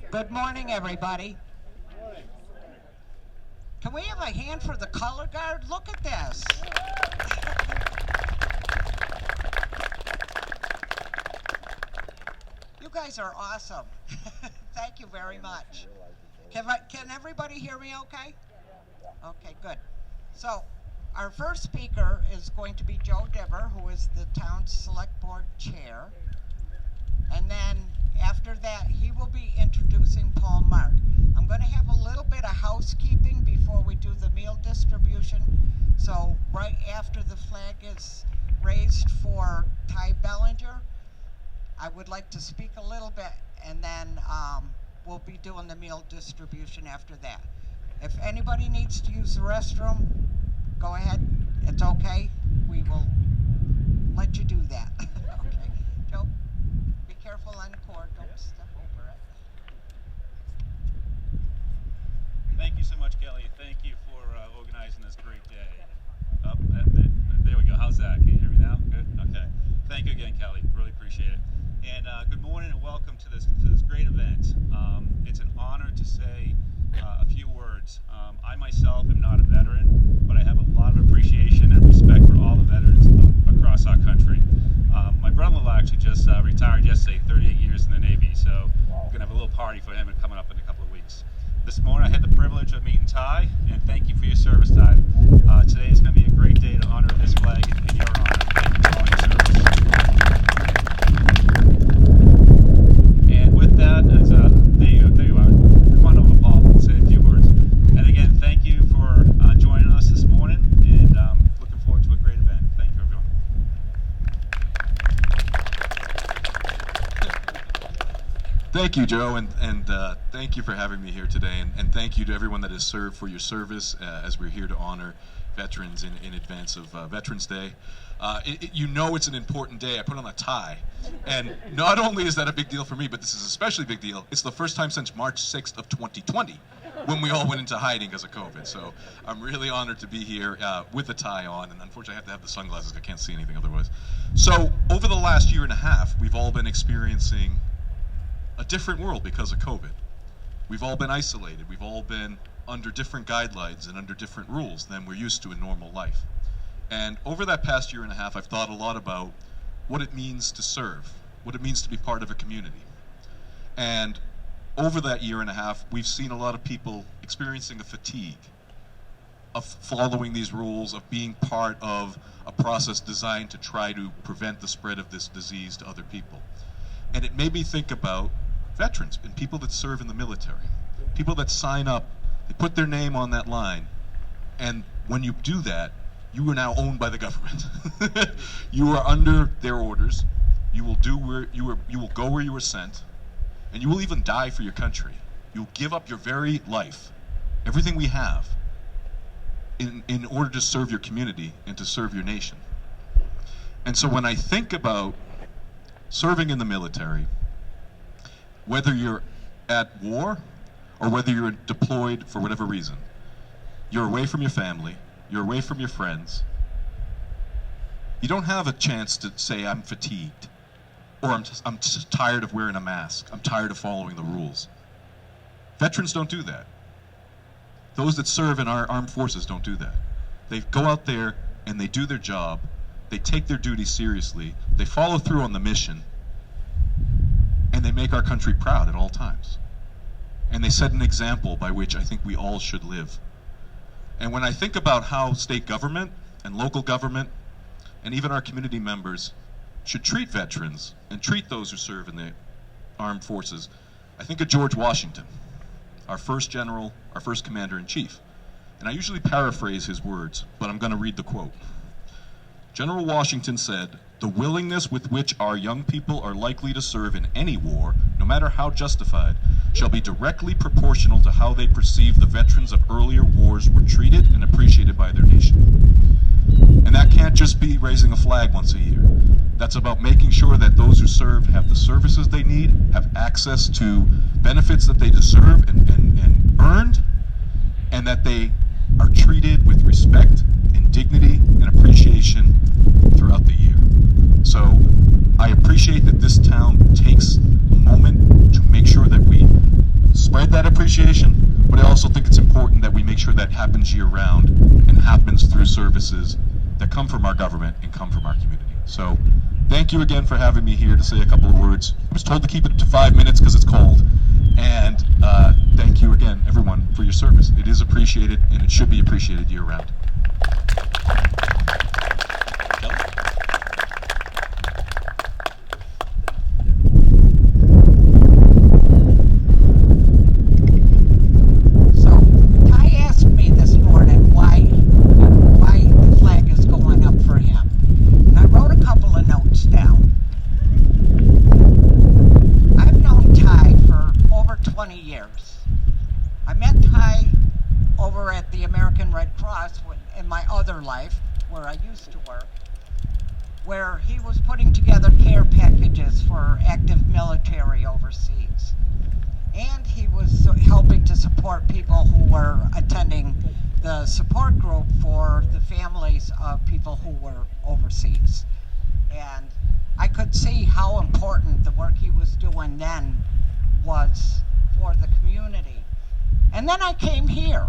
Good morning, everybody. Can we have a hand for the color guard? Look at this. You guys are awesome. Thank you very much. Can everybody hear me okay? Okay, good. So, our first speaker is going to be Joe Diver, who is the town's select board chair. And then after that, he will be introducing Paul Mark. I'm going to have a little bit of housekeeping before we do the meal distribution. So right after the flag is raised for Ty Belanger, I would like to speak a little bit, and then we'll be doing the meal distribution after that. If anybody needs to use the restroom, go ahead. It's okay. We will let you do that. Okay, Joe? Careful on the cord, don't step over it. Thank you so much, Kelly. Thank you for organizing this great day. There we go. How's that? Can you hear me now? Good? Okay. Thank you again, Kelly. Really appreciate it. And good morning and welcome to this great event. It's an honor to say a few words. I myself am not a veteran, but I have a lot of appreciation and respect for all the veterans across our country. My brother-in-law actually just retired yesterday, 38 years in the Navy, so we're going to have a little party for him coming up in a couple of weeks. This morning I had the privilege of meeting Ty, and thank you for your service, Ty. Today is going to be a great day to honor this flag in your honor. Thank you for all your service. And with that, there you are. Come on over, Paul, and say a few words. And again, thank you for joining us this morning, and looking forward to a great event. Thank you, everyone. Thank you, Joe, and thank you for having me here today, and thank you to everyone that has served for your service as we're here to honor veterans in advance of Veterans Day. You know it's an important day. I put on a tie, and not only is that a big deal for me, but this is especially a big deal. It's the first time since March 6th of 2020 when we all went into hiding because of COVID. So I'm really honored to be here with a tie on, and unfortunately I have to have the sunglasses. I can't see anything otherwise. So over the last year and a half, we've all been experiencing a different world because of COVID. We've all been isolated. We've all been under different guidelines and under different rules than we're used to in normal life. And over that past year and a half, I've thought a lot about what it means to serve, what it means to be part of a community. And over that year and a half, we've seen a lot of people experiencing a fatigue of following these rules, of being part of a process designed to try to prevent the spread of this disease to other people. And it made me think about veterans and people that serve in the military, people that sign up, they put their name on that line, and when you do that, you are now owned by the government. You are under their orders. You will do you will go where you were sent, and you will even die for your country. You'll give up your very life, everything we have, in order to serve your community and to serve your nation. And so when I think about serving in the military, whether you're at war or whether you're deployed for whatever reason, you're away from your family, you're away from your friends, you don't have a chance to say, I'm fatigued, or I'm just tired of wearing a mask, I'm tired of following the rules. Veterans don't do that. Those that serve in our armed forces don't do that. They go out there and they do their job, they take their duty seriously, they follow through on the mission, and they make our country proud at all times. And they set an example by which I think we all should live. And when I think about how state government and local government and even our community members should treat veterans and treat those who serve in the armed forces, I think of George Washington, our first general, our first commander-in-chief. And I usually paraphrase his words, but I'm going to read the quote. General Washington said, "The willingness with which our young people are likely to serve in any war, no matter how justified, shall be directly proportional to how they perceive the veterans of earlier wars were treated and appreciated by their nation." And that can't just be raising a flag once a year. That's about making sure that those who serve have the services they need, have access to benefits that they deserve and earned, and that they are treated with respect and dignity and appreciation throughout the year. So I appreciate that this town takes a moment to make sure that we make sure that happens year-round and happens through services that come from our government and come from our community. So thank you again for having me here to say a couple of words. I was told to keep it to 5 minutes because it's cold. And thank you again, everyone, for your service. It is appreciated, and it should be appreciated year-round. In my other life, where I used to work, where he was putting together care packages for active military overseas. And he was helping to support people who were attending the support group for the families of people who were overseas. And I could see how important the work he was doing then was for the community. And then I came here.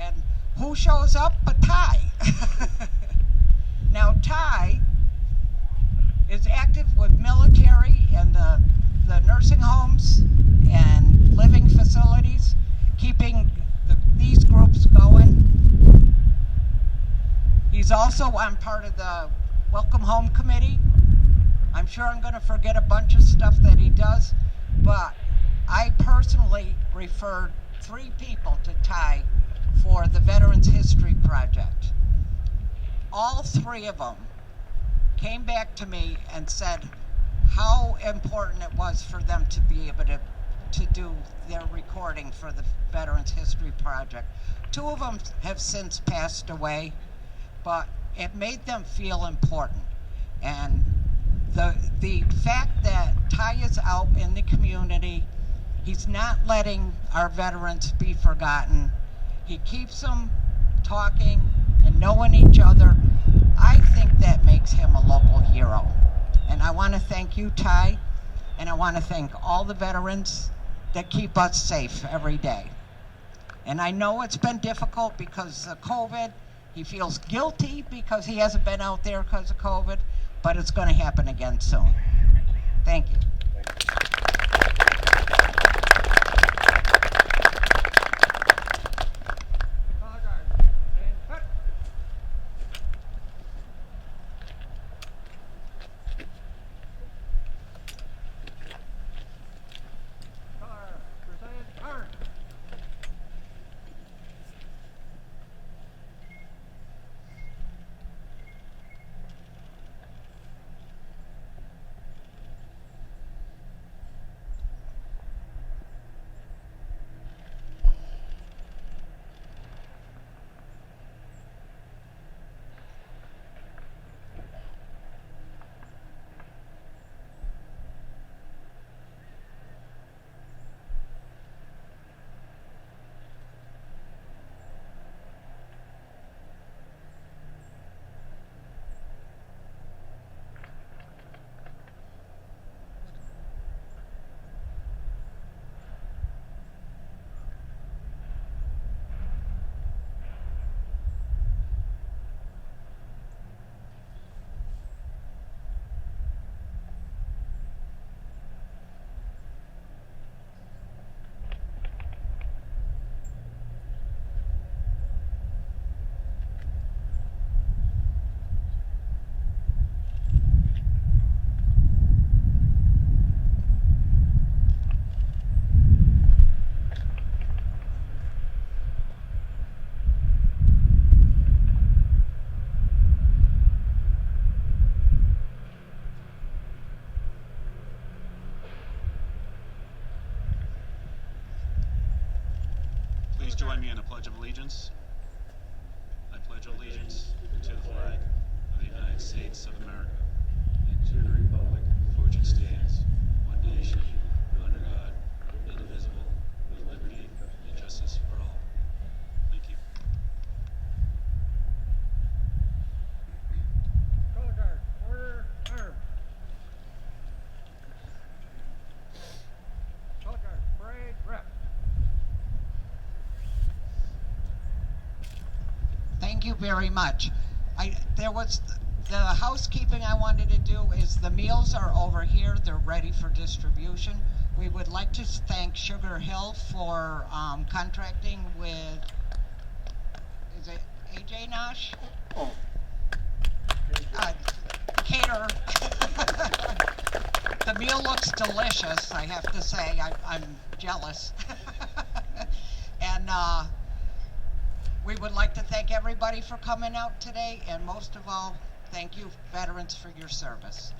And who shows up but Ty? Now Ty is active with military and the nursing homes and living facilities, keeping these groups going. He's also on part of the Welcome Home Committee. I'm sure I'm going to forget a bunch of stuff that he does, but I personally referred 3 people to Ty for the Veterans History Project. All 3 of them came back to me and said how important it was for them to be able to do their recording for the Veterans History Project. 2 of them have since passed away, but it made them feel important. And the fact that Ty is out in the community, he's not letting our veterans be forgotten. He keeps them talking and knowing each other. I think that makes him a local hero. And I want to thank you, Ty, and I want to thank all the veterans that keep us safe every day. And I know it's been difficult because of COVID. He feels guilty because he hasn't been out there because of COVID, but it's going to happen again soon. Thank you. Please join me in a Pledge of Allegiance. I pledge allegiance to the flag of the United States of America and to the republic for which it stands, one nation, under God, indivisible, with liberty and justice for all. Thank you. Color guard, order, arm. Color guard, parade, rep. very much. There was the housekeeping I wanted to do is the meals are over here. They're ready for distribution. We would like to thank Sugar Hill for contracting with, is it AJ Nosh? Cater. The meal looks delicious, I have to say. I'm jealous. And we would like to thank everybody for coming out today, and most of all, thank you, veterans, for your service.